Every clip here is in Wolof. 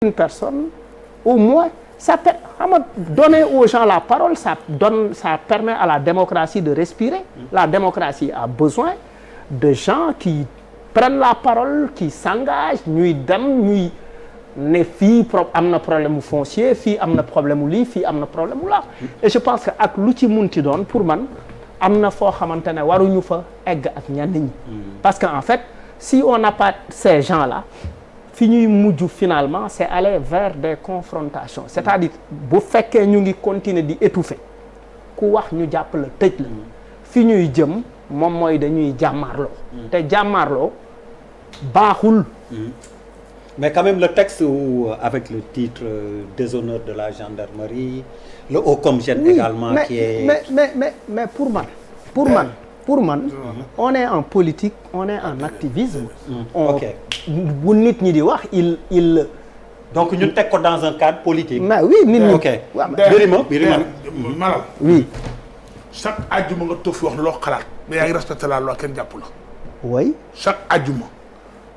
une personne au moins donner aux gens la parole, ça permet à la démocratie de respirer. La démocratie a besoin de gens qui prennent la parole, qui s'engagent, ñuy dem ñuy ne fii am na problème mu foncier, fii am na problème mu lii, fii am na problème mu la. Et je pense que ak lu ci munti doon pour man am na foo xamante ne waruñu fa egg ak ñenn ñi. Parce que en fait si on n'a pas ces gens-là. fi ñuy mujj finalement c'est aller vers des confrontations c'est-à-dire bu fekkee ñu ngi continuer di étouffer ku wax ñu jàpp la tëj la fi ñuy jëm moom mooy dañuy jàmmaarloo te jàmmaarloo baaxul. Mais quand même le texte avec le titre déshonneur de la gendarmerie, le haut commissaire également qui est... Mais pour man, on est en politique, on est en activisme. Bu nit ñi di wax il donc ñu teg ko dans un cadre politique. Mais oui, nit ñi. OK. Birima. Malal. Oui. Chaque àjjuma nga toog fi wax loo xalaat. mais yaa ngi respecté la loi kenn jàpp la. Oui. Chaque àjjuma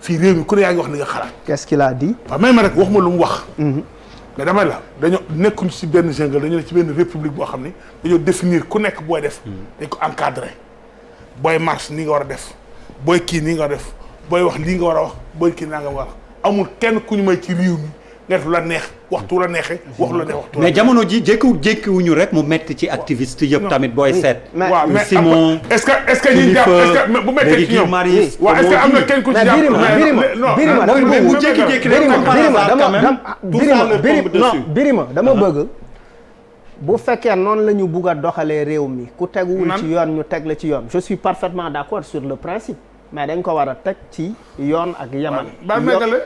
fii réew mi ku ne yaa ngi wax li nga xalaat. Qu'est-ce qu'il a dit? waaw même rek waxuma lu mu wax. mais damay la dañoo nekkuñu ci benn jungle dañoo ne ci benn république boo xam ni dañoo définir ku nekk booy def. dañ ko encadré. booy marche nii nga war a def booy kii nii nga war a def booy wax lii nga war a wax booy kii naa nga war a amul kenn ku ñu may ci réew mi nga def la neex waxtu la neexee waxtu la neex waxtu la. mais jamono ji jékkiwuñu rek mu metti ci activiste yëpp tamit booy seet. waaw mais Simon est-ce que ñi jàpp est-ce que bu mettee ci ñoom waaw est-ce que am na kenn ku ci jàpp Birima dama bëgg bu fekkee noonu la ñu bugg a doxalee réew mi ku teguwul ci yoon ñu teg la ci yoon je suis parfaitement d'accord sur le principe mais dañ ko war a teg ci yoon ak yemale.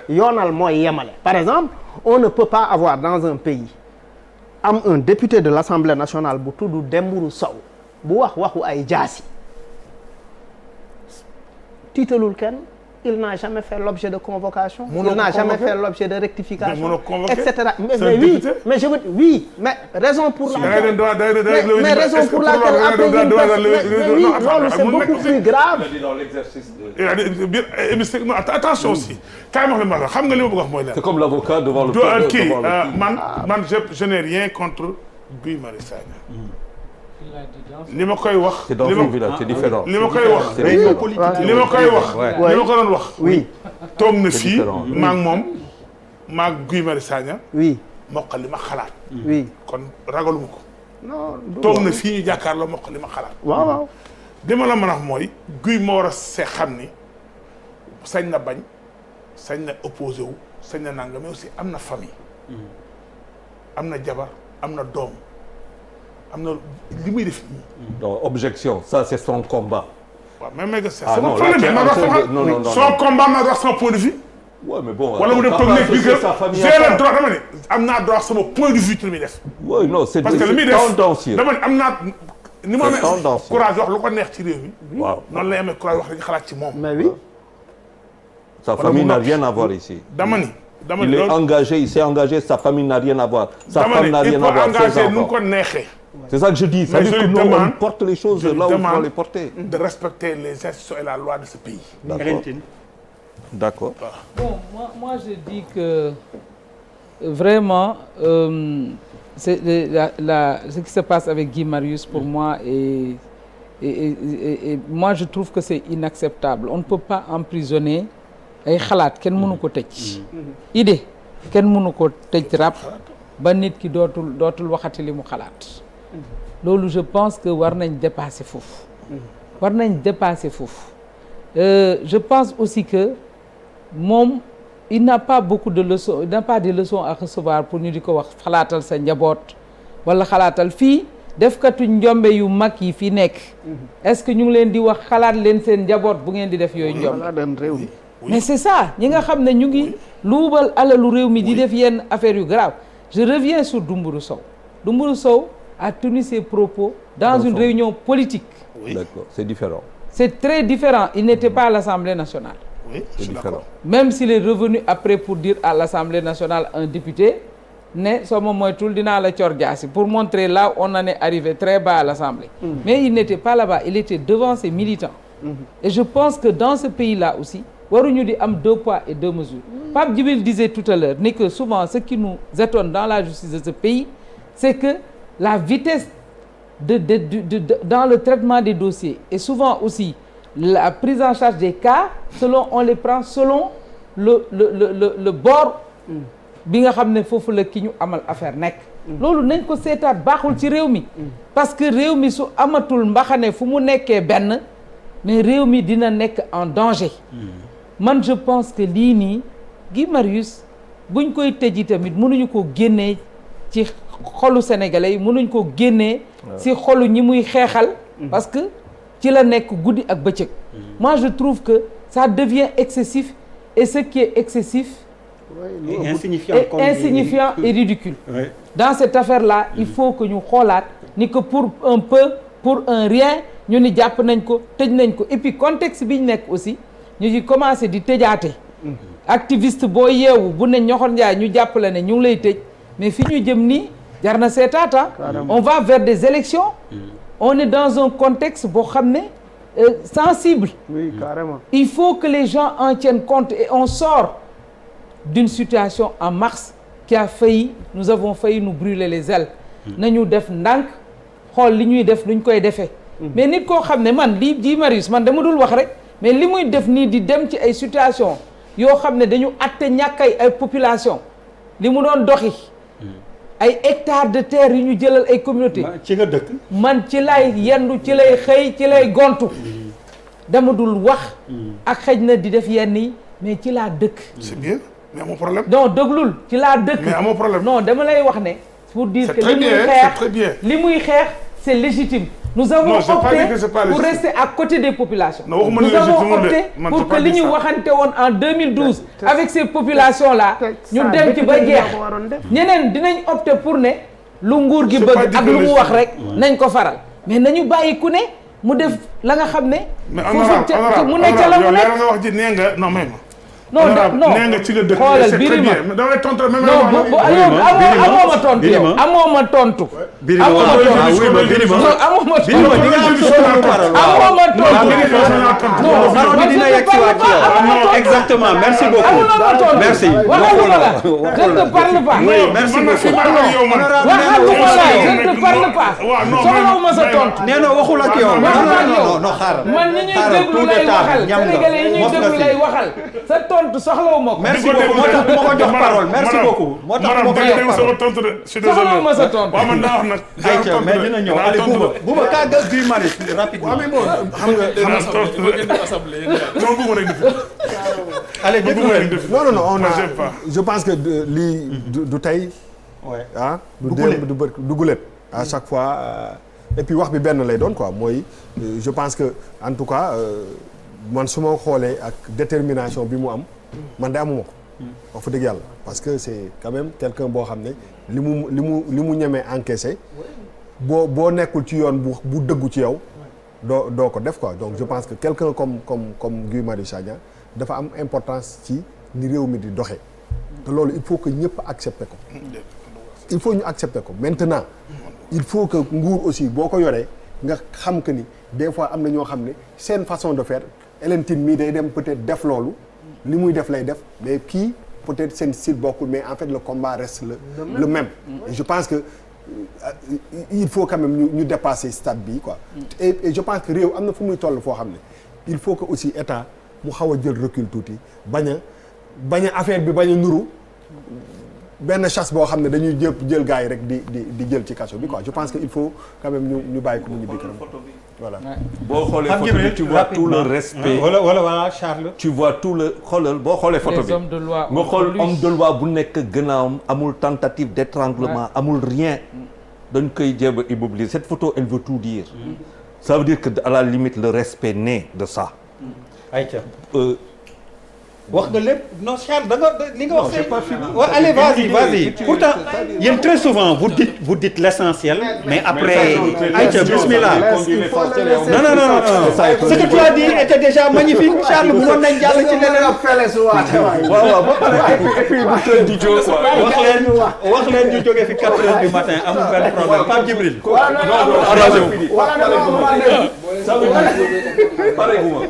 yoonal mooy yemale. Par exemple on ne peut pas avoir dans un pays un député de l'Assemblée nationale bu tudd Dembourou Sow bu waxu ay jaasi tiitalul kenn. Il n'a jamais fait l'objet de convocation. Il n'a jamais fait l'objet de rectification, etc. Mais je veux oui, mais raison pour laquelle après c'est beaucoup plus grave. Dans l'exercice de... Attention aussi. Xam nga li ma bëgg wax mooy lan. C'est comme l'avocat devant le man je n'ai rien contre Guy Marius Sagna. li ma koy wax. c'est dans une village, c'est différent. li ma koy wax. li ma koy wax. li ma ko doon wax. oui. toog na fii maa ngi moom maa ngi Guy Marius Sagna. oui. mokkal li ma xalaat. oui. kon ragaluma ko. non toog na fii ñu jàkkaarloo mokkal li ma xalaat. waaw. dama la mën a wax mooy Guy ma war a xam ni sañ na bañ sañ na opposé wu sañ na nangam mais aussi am na famille. am na jabar am na doom. am na li muy def nii. Non, objection, ça c'est son combat. waaw mais c'est non, non, son combat ma wax sama point de vue. Ouais, mais bon. wala mu dem toog nekk bi que j'ai le droit dama ne am naa droit sama point de vue ci li muy def. Ouais, non, c'est parce que li muy def tendancieux. dama ne am naa ni ma amee courage wax lu ko neex ci réew mi. Waaw. noonu lay amee courage wax li nga xalaat ci moom. Mais oui. Sa famille n'a rien à voir ici. dama ni Il est engagé, il s'est engagé, sa famille n'a rien à voir. Sa femme n'a rien à voir, ses enfants. nu ko neexee. C'est ça que je dis. Ça veut dire que nous, on porte les choses là où il faut les porter. De respecter les institutions et la loi de ce pays. D'accord. Bon, moi je dis que vraiment c'est ce qui se passe avec Guy Marius pour moi et moi je trouve que c'est inacceptable. On ne peut pas emprisonner ay xalaat kenn mënu ko tëj. idée kenn mënu ko tëj rap ba nit ki dootul waxati li mu xalaat. loolu je pense que war nañ dépasser foofu. war nañ dépasser foofu. je pense aussi que moom il n'a pas beaucoup de leçons il n'a pas de leçons à recevoir pour ñu di ko wax xalaatal sa njaboot wala xalaatal fii defkatu njombe yu mag yi fi nekk. est-ce que ñu ngi leen di wax xalaat leen seen njaboot bu ngeen di def yooyu njombe. mais c'est ça ñi nga xam ne ñu ngi luubal alalu réew mi di def yenn affaires yu grave. Je reviens sur Dembourou Sow. Dembourou Sow a tenu ses propos dans une réunion politique. Oui. D'accord, c'est différent. C'est très différent. Il n'était pas à l'Assemblée nationale. Oui, c'est différent. Même s'il est revenu après pour dire à l'Assemblée nationale, un député, ne sama moytul dinaa la cor jaasi pour montrer là on en est arrivé très bas à l'Assemblée. Mais il n'était pas là-bas, il était devant ses militants. Et je pense que dans ce pays-là aussi, waruñu di am 2 poids et 2 mesures. Pape Djibril disait tout à l'heure ni que souvent ce qui nous étonne dans la justice de ce pays c'est que la vitesse dans le traitement des dossiers et souvent aussi la prise en charge des cas selon on les prend selon le bord bi nga xam ne foofu la ki ñu amal affaire nekk. loolu nañ ko seetaat baaxul ci réew mi. parce que réew mi su amatul mbaxane fu mu nekkee benn mais réew mi dina nekk en danger. man je pense que lii nii Guy Marius buñ koy tëji tamit mënuñu ko génnee ci xolu sénégalais yi mënuñ ko génnee ci xolu ñi muy xeexal. parce que ci la nekk guddi ak bëccëg. moi je trouve que ça devient excessif et ce qui est excessif. et insignifiant et ridicule. Ouais. Dans cette affaire-là il faut que ñu xoolaat ni que pour un peu pour un rien ñu ni jàpp nañ ko tëj nañ ko et puis contexte bi ñu nekk aussi ñu ci commencé di tëjaate. activiste boo yeewu bu ne ñoxor njaay ñu jàppale ne ñu ngi lay tëj mais fi ñu jëm nii jar na seetaata. on va vers des élections. on est dans un contexte boo xam ne sensible. Oui, carrément. Il faut que les gens en tiennent compte et on sort d'une situation en mars qui a failli nous avons failli nous brûler les ailes. nañu def ndànk xool li ñuy def luñ koy defee. mais nit koo xam ne man lii Guy Marius man dama dul wax rek mais li muy def nii di dem ci ay situation yoo xam ne dañu atte ñàkk ay population li mu doon doxi ay hectares de terre yu ñu jëlal ay communauté ci nga dëkk. man ci lay yendu ci lay xëy ci lay gontu dama dul wax ak xëj na di def yenn yi mais ci laa dëkk. c'est bien mais amoo problème. non dëglul ci laa dëkk. mais amoo problème. non dama lay wax ne. pour dire que li muy xeex c'est légitime. nous avons opté pour rester à côté des populations. nous avons opté pour que li ñu waxante woon en 2012. avec ces populations là. ñu dem ci ba jeex ñeneen dinañ opté pour ne. lu nguur gi bëgg ak lu mu wax rek. nañ ko faral mais nañu bàyyi ku ne mu def la nga xam ne. foofu mu ne ca la mu nekk nga wax ji nee nga non même. non non nee nga ci nga dëkk xoolal Birima da ngay tontu même amoo ma tontu yow amoo ma tontu. Birima exactement merci beaucoup. merci. je ne te parle pas. merci beaucoup. je ne te parle pas. soxlawuma sa tontu. nee na waxul ak yow. non xaaral. man ñi ñuy déglu lay waxal sénégalais yi ñuy déglu lay waxal. sa tontu soxlawuma ko. merci beaucoup moo tax ma ko jox parole merci beaucoup. moo tax ma ko jox parole soxlawuma sa tontu. waaw man daa wax nag. ayca mais dina ñëw allez Bouba kaa gas Guy Marius rapidement. xam nga non on a je pense que lii du tey. ah du gulet à chaque fois et puis wax bi benn lay doon quoi mooy je pense que en tout cas man su ma xoolee ak détermination bi mu am man de amuma ko. wax fa dëgg yàlla parce que c'est quand même quelqu'un boo xam ne li mu ñemee encaissé boo nekkul ci yoon bu dëggu ci yow doo ko def quoi donc je pense que quelqu'un comme Guy Marius Sagna dafa am importance ci ni réew mi di doxee te loolu il faut que ñëpp accepter ko il faut ñu accepter ko maintenant il faut que nguur aussi boo ko yoree nga xam que ni des fois am na ñoo xam ne seen façon de faire Hélène Tine mii day dem peut-être def loolu li muy def lay def mais kii peut-être seen style bokkul mais en fait le combat reste le même et je pense que il faut quand même ñu dépasser stade bi quoi et je pense que réew am na fu muy toll foo xam ne il faut que aussi état mu xaw a jël recul tuuti bañ a affaire bi bañ a nuru benn chasse boo xam ne dañuy jël gars yi rek di jël ci kaso bi quoi je pense que il faut quand même ñu bàyyi ko mu ñibbi këram voilà. boo xoolee photo bi tu vois tout le respect. voilà Charles. tu vois tout le xoolal boo xoolee photo bi. les hommes de loi nga xool homme de loi bu nekk gannaawam amul tentative d'étranglement amul rien. dañ koy jéem a immobiliser cette photo elle veut tout dire. ça veut dire que à la limite le respect naît de ça. ayca. wax nga lépp non Charles da nga li nga wax. j'ai pas fini. allez vas-y pourtant yéen très souvent vous dites l'essentiel mais après ayca bismillah. non ce que tu as dit était déjà magnifique Charles bu doon nañ jàll ci leneen. waaw ba pare et puis bu tëj di jóg wax leen ñu jógee fi 4 heures du matin amul benn problème Pape Djibril. Ça veut dire pareillement.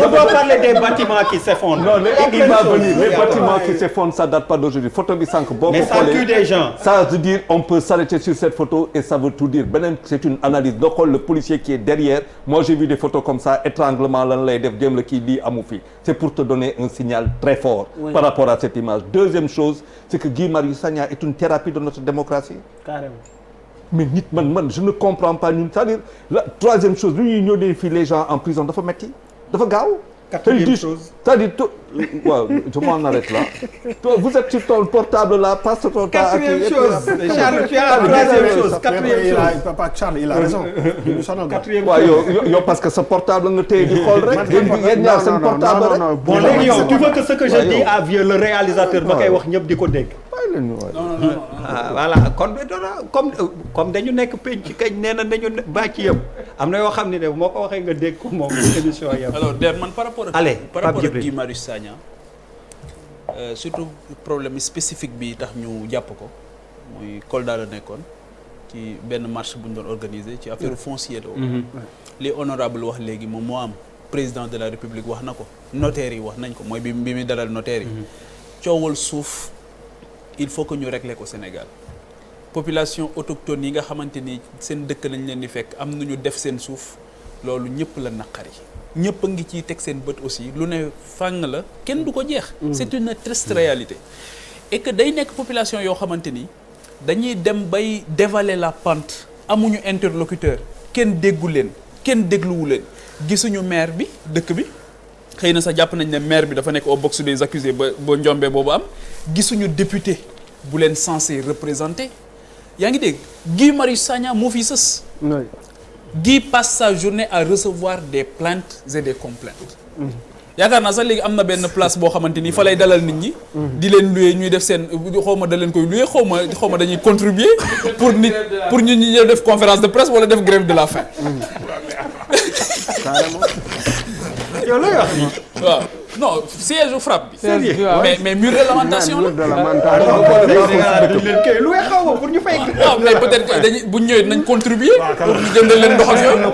On doit parler des bâtiments qui s'effondrent. Non, il va venir. Les bâtiments qui s'effondrent, ça date pas d'aujourd'hui. Photo bi sànq boo ko mais ça tue des gens. Ça veut dire on peut s'arrêter sur cette photo et ça veut tout dire. Beneen c'est une analyse. nga xool le policier qui est derrière. Moi j'ai vu des photos comme ça, étranglement lan lay def jéem la kii lii amu fi. C'est pour te donner un signal très fort par rapport à cette image. Deuxième chose, c'est que Guy Marius Sagna est une thérapie de notre démocratie. Carrément. Mais nit man je ne comprends pas ñun c'est-à-dire la troisième chose lu ñuy ñëw fii les gens en prison dafa metti dafa gaaw. Quatrième chose. C'est-à-dire waaw je m'en arrête là. Toi vous êtes sur ton portable là passe ton temps. Quatrième chose. Charles tu as la troisième chose. Quatrième chose. Papa Charles il a raison. Quatrième chose. waaw yow parce que sa portable nga téye di xool rek. yéen ñaar seen portable rek. Bon léegi yow tu veux que ce que je dis à vieux le réalisateur ba koy wax ñëpp di ko dégg. non. ah voilà comme dañu nekk penc kañ nee na dañu bàcc yëpp am na yoo xam ne moo ko waxee nga dégg ko moom émission yëpp. alors Der man par rapport ak Guy Marius Sagna surtout problème spécifique bi tax ñu jàpp ko muy Kolda la nekkoon ci benn marche bu ñu doon organiser ci affaire foncier la woon. li honorable wax léegi moom moo am président de la république wax na ko notaire yi wax nañ ko mooy bi muy dalal notaire yi. coowal suuf il faut que ñu régler ko Sénégal population autochtone yi nga xamante ni seen dëkk lañ leen di fekk am nañu def seen suuf loolu ñëpp la naqari ñëpp a ngi ciy teg seen bët aussi lu ne fàng la kenn du ko jeex. c'est une triste réalité. et que day nekk population yoo xamante ni dañuy dem bay dévaler la pente amuñu interlocuteur kenn déggu leen kenn dégluwu leen gisuñu maire bi dëkk bi. xëy na sax jàpp nañ ne maire bi dafa nekk au box des accusés ba njombe boobu am gisuñu député bu leen censé représenter yaa ngi dégg Guy Marius Sagna moo fi sës. Guy passe sa journée à recevoir des plaintes et des complaintes. yaakaar naa sax léegi am na benn place boo xamante ni fa lay dalal nit ñi. di leen louer ñuy def seen xaw ma da leen koy louer xaw ma dañuy contribuer pour ñu ñu def conférence de presse wala def grève de la faim. yow lay wax nii. waaw non siège u frappe bi. mais mur de lamentation la. lu xaw ma pour ñu fay. non mais peut-être que dañuy bu ñu ñëwee nañ contribuer. pour ñu jëndal leen ndox ak yooyu.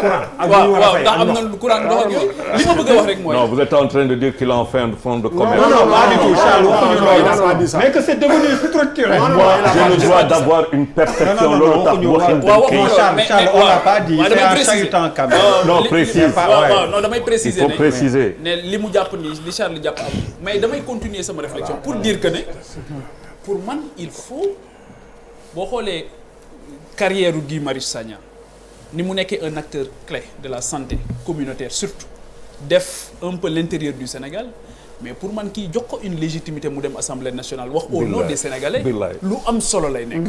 waaw ndax am na courant ndox ak yooyu. li ma bëgg a wax rek mooy. non vous êtes en train de dire qu'il en fait un fonds de commerce. non pas du tout Charles waxuñu loolu. mais que c'est devenu structurel. moi j'ai le droit d'avoir une perception loolu tax Charles on l'a pas dit. c'est un chahutant quand même. non précise. non damay préciser il faut préciser. ne li mu jàpp nii li Charles jàpp am mais damay continuer sama réflexion pour dire que ne pour man il faut boo xoolee carrière u Guy Marius Sagna ni mu nekkee un acteur clé de la santé communautaire surtout def un peu l'intérieur du Sénégal mais pour man kii jox ko une légitimité mu dem Assemblée nationale wax au nom des Sénégalais lu am solo lay nekk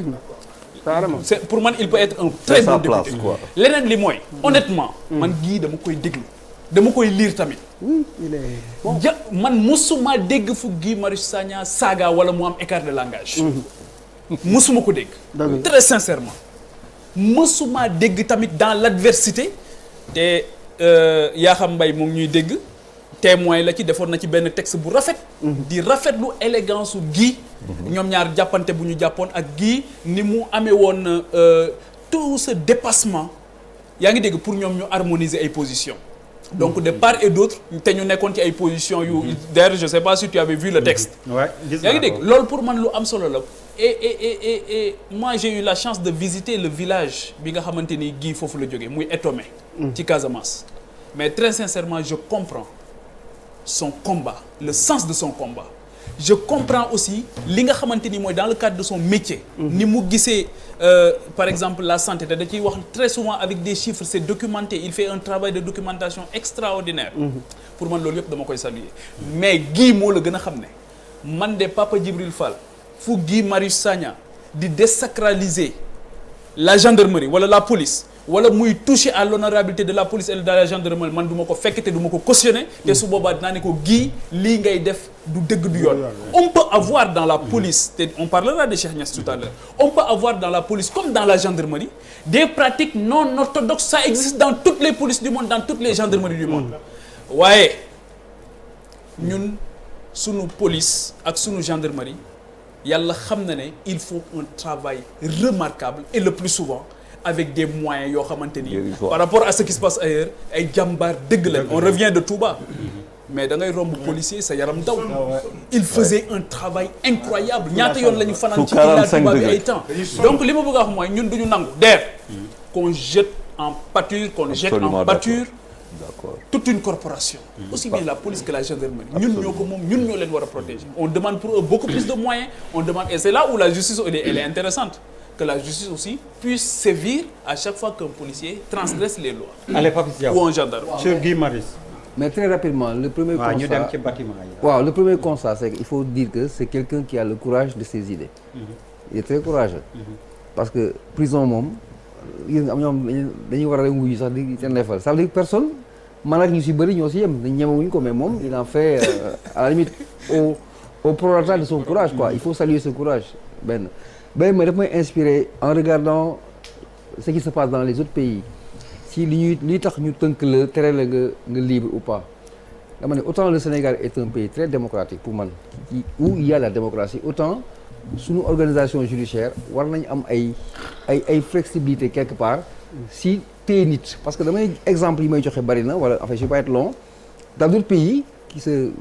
c'est pour man il peut être un très bon député leneen li mooy honnêtement man Guy dama koy déglu dama koy lire tamit. man musuma dégg fu Guy Marius Sagna saaga wala mu am écart de langage. musuma ko dégg. très sincèrement. musuma dégg tamit dans l'adversité te Yakham Mbaye moom ñuy dégg témoin la ci defoon na ci benn texte bu rafet. di rafetlu élégance su Guy. ñoom ñaar jàppante bu ñu jàppoon ak Guy ni mu amee woon tout ce dépassement yaa ngi dégg pour ñoom ñu harmoniser ay positions. donc de part et d'autre te ñu nekkoon ci ay positions yu. d'ailleurs je sais pas si tu avais vu le texte. yaa ngi dégg loolu pour man lu am solo la. et moi j'ai eu la chance de visiter le village bi nga xamante ni Guy foofu la jógee muy Etomé. ci Casamance. mais très sincèrement je comprends son combat le sens de son combat. je comprends aussi li nga xamante ni mooy dans le cadre de son métier. ni mu gisee par exemple la santé te da ciy wax très souvent avec des chiffres c'est documenté il fait un travail de documentation extraordinaire. pour man loolu yëpp dama koy saluer. mais Guy moo la gën a xam ne man de Papa Djibril Fall fu Guy Marius Sagna di désacraliser la gendarmerie wala la police. wala muy toucher à l'honorabilité de la police et de la gendarmerie man du ma ko fekk te du ma ko cautionner te su boobaa dinaa ne ko Guy lii ngay def du dëgg du yoon. on peut avoir dans la police te on parlera de Cheikh Niass tout à l'heure on peut avoir dans la police comme dans la gendarmerie des pratiques non orthodoxes ça existe dans toutes les polices du monde dans toutes les gendarmeries du monde waaye ñun sunu police ak sunu gendarmerie yàlla xam na ne il faut un travail remarquable et le plus souvent avec des moyens yoo xamante ni par rapport à ce qui se passe ailleurs ay jàmbaar dëgg la on revient de Touba mais da ngay romb policier sa yaram daw il faisait un travail incroyable ñaata yoon la ñu fanaan ci ila Touba bi ay temps donc li ma bëgg a wax mooy ñun duñu nangu qu'on jette en pâture qu'on jette en pâture toute une corporation aussi bien la police que la gendarmerie ñun ñoo ko moom ñun ñoo leen war a protéger on demande pour eux beaucoup plus de moyens on demande et c'est là où la justice elle est intéressante que la justice aussi puisse sévir à chaque fois qu'un policier transgresse les lois. Allez, Papis Diaw. Ou un gendarme. Sur Guy Marius. Mais très rapidement, le premier constat... ñu dem ci bâtiment yi. Waaw, le premier constat, c'est qu'il faut dire que c'est quelqu'un qui a le courage de ses idées. Il est très courageux. Parce que prison moom ñoom dañuy war a dem wuyu sax di seen defal ça veut dire personne man ak ñu si bëri ñoo si yem dañ ñemewuñu ko mais moom il en fait à la limite au prorata de son courage quoi. Il faut saluer ce courage benn mais daf may inspiré en regardant ce qui se passe dans les autres pays si li tax ñu tënk la tere la nga libre ou pas dama ne autant le Sénégal est un pays très démocratique pour man où il y a la démocratie autant suñu organisation judiciaire war nañu am ay flexibilité quelque part si téye nit parce que damay exemple yi may joxe bari na wala enfin je vais pas être long dans d'autres pays qui se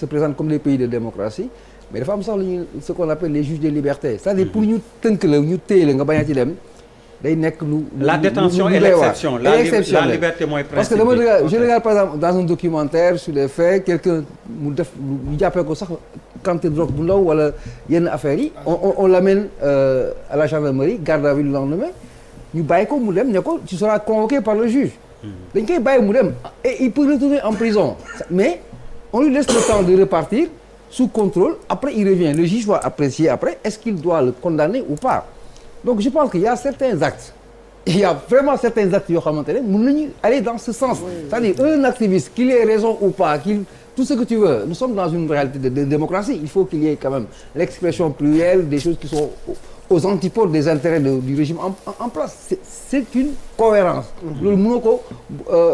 présentent comme des pays de démocratie mais dafa am sax ce qu'on appelle les juges de liberté c'est-à-dire pour ñu tënk la ñu téye la nga bañ a ci dem day nekk la détention est l'exception la liberté mooy principe parce que dama je regarde par exemple dans un documentaire sur les faits quelqu'un mu def ñu jàppee ko sax quantité de drogue bu ndaw wala yenn affaires yi on l'amène à la gendarmerie garde à vue le lendemain ñu bàyyi ko mu dem ne ko tu seras convoqué par le juge dañ koy bàyyi mu dem et il peut retourner en prison mais on lui laisse le temps de repartir sous contrôle après il revient le juge va apprécier après est-ce qu'il doit le condamner ou pas donc je pense qu'il y a certains actes il y a vraiment certains actes yoo xamante ne mën nañu aller dans ce sens c'est-à-dire un activiste qu'il ait raison ou pas tout ce que tu veux nous sommes dans une réalité de démocratie il faut qu'il y ait quand même l'expression plurielle des choses qui sont aux antipodes des intérêts du régime en place c'est une cohérence loolu mënoo ko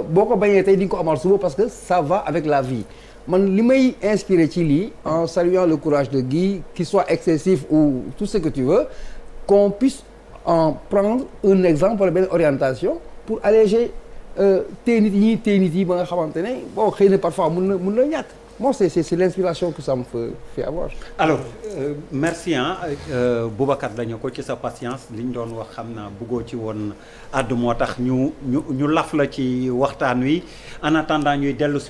boo ko bañee tey di nga ko amal suba parce que ça va avec la vie man li may inspiré ci lii en saluant le courage de Guy qu'il soit excessif ou tout ce que tu veux qu'on puisse en prendre un exemple wala benn orientation pour alléger téye nit yi ba nga xamante ne bon xëy na parfois mën na ñàkk moi c'est l'inspiration que ça me fait avoir. alors merci Boubacar dañu ko ci sa patience li ñu doon wax xam naa bëggoo ci woon àddu moo tax ñu laf la ci waxtaan wi en attendant ñuy dellu si